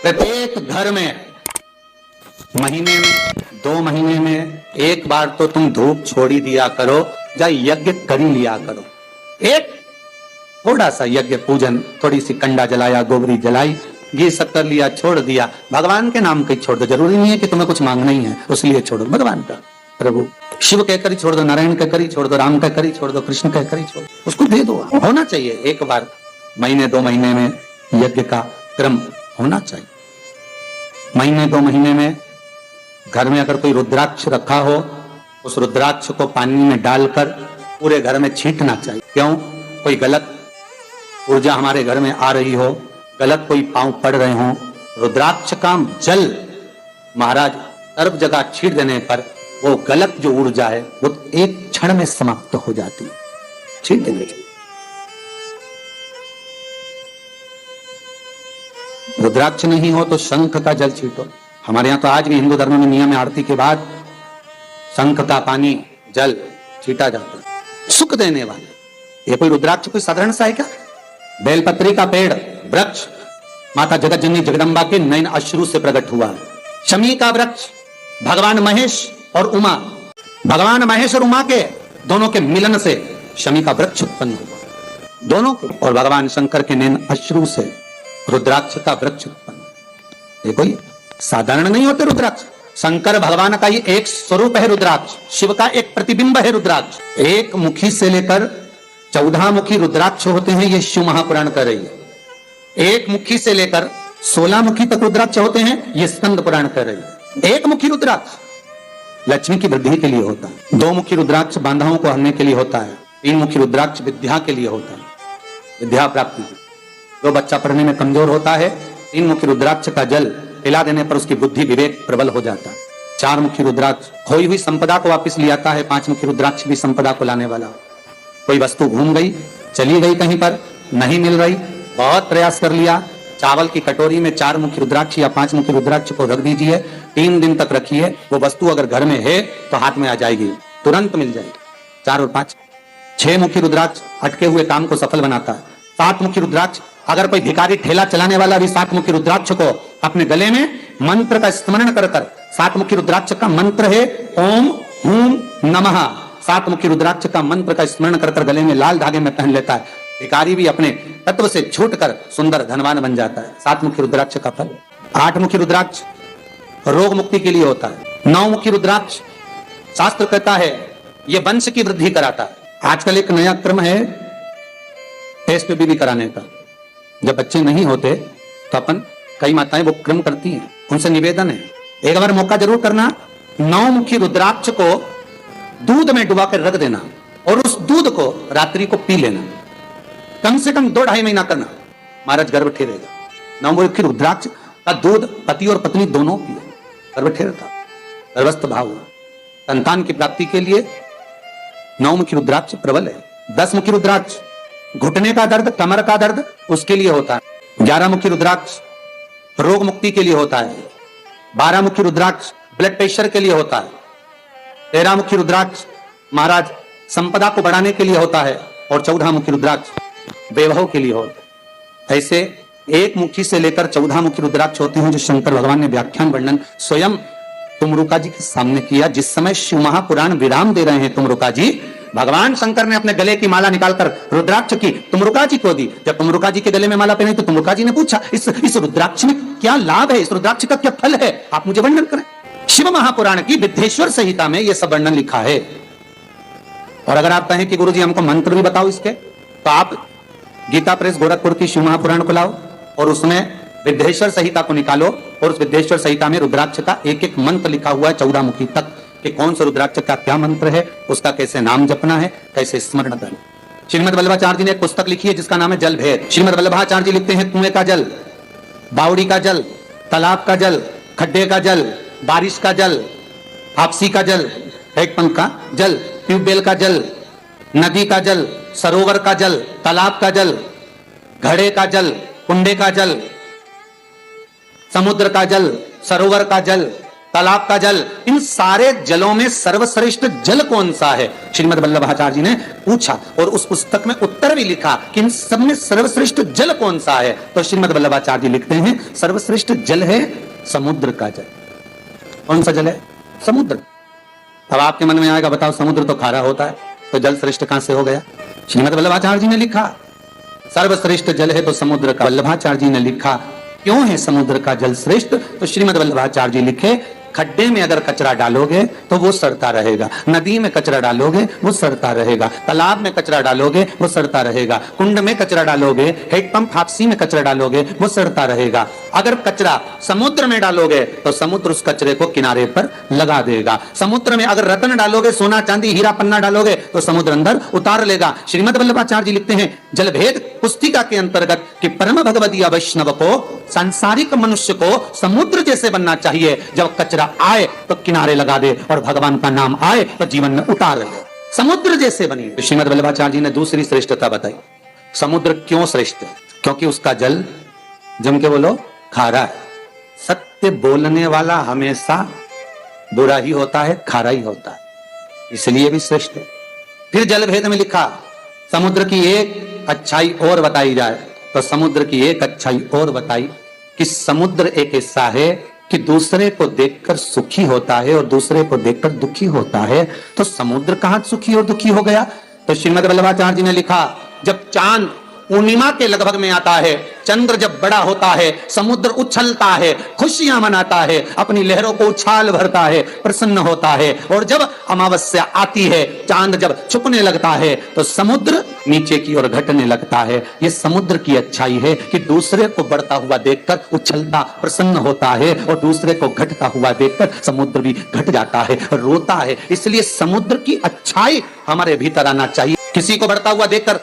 प्रत्येक घर में महीने में 2 महीने में एक बार तो तुम धूप छोड़ी दिया करो, या यज्ञ कर ही लिया करो। एक थोड़ा सा यज्ञ पूजन, थोड़ी सी कंडा जलाया, गोबरी जलाई, घी शक्कर लिया, छोड़ दिया, भगवान के नाम के छोड़ दो। जरूरी नहीं है कि तुम्हें कुछ मांगना ही है, उसलिए छोड़ो भगवान का। प्रभु शिव कहकर ही छोड़ दो, नारायण कहकर ही छोड़ दो, राम कहकर ही छोड़ दो, कृष्ण कहकर ही छोड़ दो, उसको दे दो। होना चाहिए एक बार महीने 2 महीने में यज्ञ का क्रम होना चाहिए। महीने 2 महीने में घर में अगर कोई रुद्राक्ष रखा हो, उस रुद्राक्ष को पानी में डालकर पूरे घर में छींटना चाहिए। क्यों? कोई गलत ऊर्जा हमारे घर में आ रही हो, गलत कोई पांव पड़ रहे हो, रुद्राक्ष का जल महाराज सर्व जगह छींट देने पर वो गलत जो ऊर्जा है वो एक क्षण में समाप्त हो जाती है। छींट देने चाहिए। रुद्राक्ष नहीं हो तो शंख का जल छींटो। हमारे यहाँ तो आज भी हिंदू धर्म में नियम है, आरती के बाद शंख का पानी जल छींटा जाता है, सुख देने वाले। ये कोई रुद्राक्ष कोई साधारण सा है क्या? बेलपत्री का पेड़, वृक्ष माता जगत जननी जगदम्बा के नयन अश्रु से प्रकट हुआ। शमी का वृक्ष भगवान महेश और उमा, भगवान महेश और उमा के दोनों के मिलन से शमी का वृक्ष उत्पन्न हुआ, दोनों के। और भगवान शंकर के नयन अश्रु से रुद्राक्ष का वृक्ष उत्पन्न। ये कोई साधारण नहीं होते रुद्राक्ष। शंकर भगवान का ये एक स्वरूप है रुद्राक्ष, शिव का एक प्रतिबिंब है रुद्राक्ष। एक मुखी से लेकर 14 मुखी रुद्राक्ष होते हैं, ये शिव महापुराण कर रही है। एक मुखी से लेकर 16 मुखी तक रुद्राक्ष होते हैं, ये स्कंद पुराण कर रही है। एक मुखी रुद्राक्ष लक्ष्मी की वृद्धि के लिए होता है, 2 मुखी रुद्राक्ष बांधाओं को हरने के लिए होता है, 3 मुखी रुद्राक्ष विद्या के लिए होता है, विद्या प्राप्ति। जो बच्चा पढ़ने में कमजोर होता है, 3 मुखी रुद्राक्ष का जल पिला देने पर उसकी बुद्धि विवेक प्रबल हो जाता है। 4 मुखी रुद्राक्ष खोई हुई संपदा को वापस ले आता है, 5 मुखी रुद्राक्ष भी संपदा को लाने वाला। कोई वस्तु घूम गई, चली गई कहीं पर, नहीं मिल रही, बहुत प्रयास कर लिया, चावल की कटोरी में 4 मुखी रुद्राक्ष या 5 मुखी रुद्राक्ष को रख दीजिए, 3 दिन तक रखिए, वो वस्तु अगर घर में है तो हाथ में आ जाएगी, तुरंत मिल जाएगी। 4 और 5 6 मुखी रुद्राक्ष अटके हुए काम को सफल बनाता है। 7 मुखी रुद्राक्ष, अगर कोई भिखारी ठेला चलाने वाला भी 7 मुखी रुद्राक्ष को अपने गले में मंत्र का स्मरण कर 7 मुखी रुद्राक्ष का मंत्र है ओम हूम नमः, 7 मुखी रुद्राक्ष का मंत्र का स्मरण कर गले में लाल धागे में पहन लेता है, भिखारी भी अपने तत्व से छूटकर सुंदर धनवान बन जाता है। 7 मुखी रुद्राक्ष का फल। 8 मुखी रुद्राक्ष रोग मुक्ति के लिए होता है। 9 मुखी रुद्राक्ष शास्त्र कहता है यह वंश की वृद्धि कराता है। आजकल एक नया क्रम है टेस्ट भी कराने का। जब बच्चे नहीं होते तो अपन कई माताएं वो क्रम करती हैं, उनसे निवेदन है एक बार मौका जरूर करना। 9 मुखी रुद्राक्ष को दूध में डुबा कर रख देना और उस दूध को रात्रि को पी लेना, कम से कम 2-2.5 महीना करना, महाराज गर्भ ठहरेगा। 9 मुखी रुद्राक्ष का दूध पति और पत्नी दोनों पिए, गर्भ ठहरता, गर्भस्थ भाव हुआ। संतान की प्राप्ति के लिए 9 मुखी रुद्राक्ष प्रबल है। 10 मुखी रुद्राक्ष घुटने का दर्द, कमर का दर्द उसके लिए होता है। 11 मुखी रुद्राक्ष रोग मुक्ति के लिए होता है। 12 मुखी रुद्राक्ष ब्लड प्रेशर के लिए होता है। 13 मुखी रुद्राक्ष महाराज संपदा को बढ़ाने के लिए होता है और 14 मुखी रुद्राक्ष वैभव के लिए होता है। ऐसे 1 मुखी से लेकर 14 मुखी रुद्राक्ष होते हैं जो शंकर भगवान ने व्याख्यान वर्णन स्वयं तुमरुका जी के सामने किया। जिस समय शिव महापुराण विराम दे रहे हैं तुमरुका जी, भगवान शंकर ने अपने गले की माला निकालकर रुद्राक्ष की तुमरुका जी को दी। जब तुमरुका जी के गले में माला पहनी तो तुमरुका जी ने पूछा इस रुद्राक्ष में क्या लाभ है, इस रुद्राक्ष का क्या फल है, आप मुझे वर्णन करें। शिव महापुराण की विद्धेश्वर संहिता में यह सब वर्णन लिखा है। और अगर आप कहें कि गुरुजी हमको मंत्र भी बताओ इसके, तो आप गीता प्रेस गोरखपुर की शिव महापुराण को लाओ और उसमें विद्धेश्वर संहिता को निकालो और उस विद्धेश्वर संहिता में रुद्राक्ष का एक मंत्र लिखा हुआ है 14 मुखी तक, कि कौन सा रुद्राक्ष का क्या मंत्र है, उसका कैसे नाम जपना है, कैसे स्मरण करना। श्रीमद वल्लभाचार्य जी ने एक पुस्तक लिखी है जिसका नाम है जल भेद। श्रीमद वल्लभाचार्य जी लिखते हैं कुएं का जल, बावड़ी का जल, तालाब का जल, खड्डे का जल, बारिश का जल, आपसी का जल, हैंडपंप का जल, ट्यूबवेल का जल, नदी का जल, सरोवर का जल, तालाब का जल, घड़े का जल, कुंडे का जल, समुद्र का जल, सरोवर का जल, तालाब का जल, इन सारे जलों में सर्वश्रेष्ठ जल कौन सा है? श्रीमद् वल्लभाचार्य जी ने पूछा और उस पुस्तक में उत्तर भी लिखा कि इन सब में सर्वश्रेष्ठ जल कौन सा है? तो श्रीमद् वल्लभाचार्य जी लिखते हैं सर्वश्रेष्ठ जल है समुद्र का जल। कौन सा जल है? समुद्र। अब आपके मन में आएगा बताओ समुद्र तो खारा होता है, तो जल श्रेष्ठ कहां से हो गया? श्रीमद् वल्लभाचार्य जी ने लिखा सर्वश्रेष्ठ जल है तो समुद्र का। वल्लभाचार्य जी ने लिखा क्यों है समुद्र का जल श्रेष्ठ? तो श्रीमद् वल्लभाचार्य जी लिखे खड्डे में अगर कचरा डालोगे तो वो सड़ता रहेगा, नदी में कचरा डालोगे वो सड़ता रहेगा, तालाब में कचरा डालोगे वो सड़ता रहेगा, कुंड में कचरा डालोगे, हेडपंप हापसी में कचरा डालोगे वो सड़ता रहेगा। अगर कचरा समुद्र में डालोगे तो समुद्र उस कचरे को किनारे पर लगा देगा। समुद्र में अगर रत्न डालोगे, सोना चांदी हीरा पन्ना डालोगे तो समुद्र अंदर उतार लेगा। श्रीमद् वल्लभाचार्य जी लिखते हैं जलभेद पुस्तिका के अंतर्गत कि परम भगवदीय वैष्णव को, सांसारिक मनुष्य को समुद्र जैसे बनना चाहिए। जब कचरा आए तो किनारे लगा दे और भगवान का नाम आए तो जीवन में उतार ले, समुद्र जैसे बनी। श्रीमद् वल्लभाचार्य जी ने दूसरी श्रेष्ठता बताई। समुद्र क्यों श्रेष्ठ है? क्योंकि उसका जल, जम के बोलो, खारा है। सत्य बोलने वाला हमेशा बुरा ही होता है, खारा ही होता है, इसलिए भी श्रेष्ठ है। फिर जल भेद में लिखा समुद्र की एक अच्छाई और बताई जाए तो समुद्र की एक अच्छाई और बताई कि समुद्र एक हिस्सा है कि दूसरे को देखकर सुखी होता है और दूसरे को देखकर दुखी होता है। तो समुद्र कहां सुखी और दुखी हो गया? तो श्रीमद् वल्लभाचार्य जी ने लिखा जब चांद पूर्णिमा के लगभग में आता है, चंद्र जब बड़ा होता है, समुद्र उछलता है, खुशियां मनाता है, अपनी लहरों को उछाल भरता है, प्रसन्न होता है। और जब अमावस्या आती है, चांद जब छुपने लगता है तो समुद्र नीचे की ओर घटने लगता है। ये समुद्र की अच्छाई है कि दूसरे को बढ़ता हुआ देखकर उछलता प्रसन्न होता है और दूसरे को घटता हुआ देखकर समुद्र भी घट जाता है, रोता है। इसलिए समुद्र की अच्छाई हमारे भीतर आना चाहिए। किसी को बढ़ता हुआ देखकर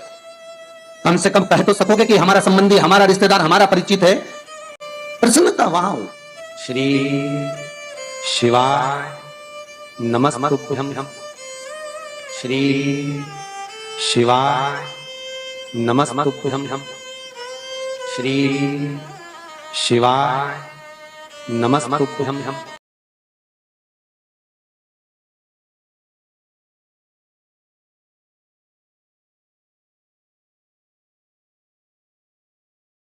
कम से कम कह तो सकोगे कि हमारा संबंधी, हमारा रिश्तेदार, हमारा परिचित है, प्रसन्नता वहां हो। श्री शिवाय नमस्तुभ्यं, श्री शिवाय नमस्तुभ्यं, श्री शिवाय नमस्तुभ्यं।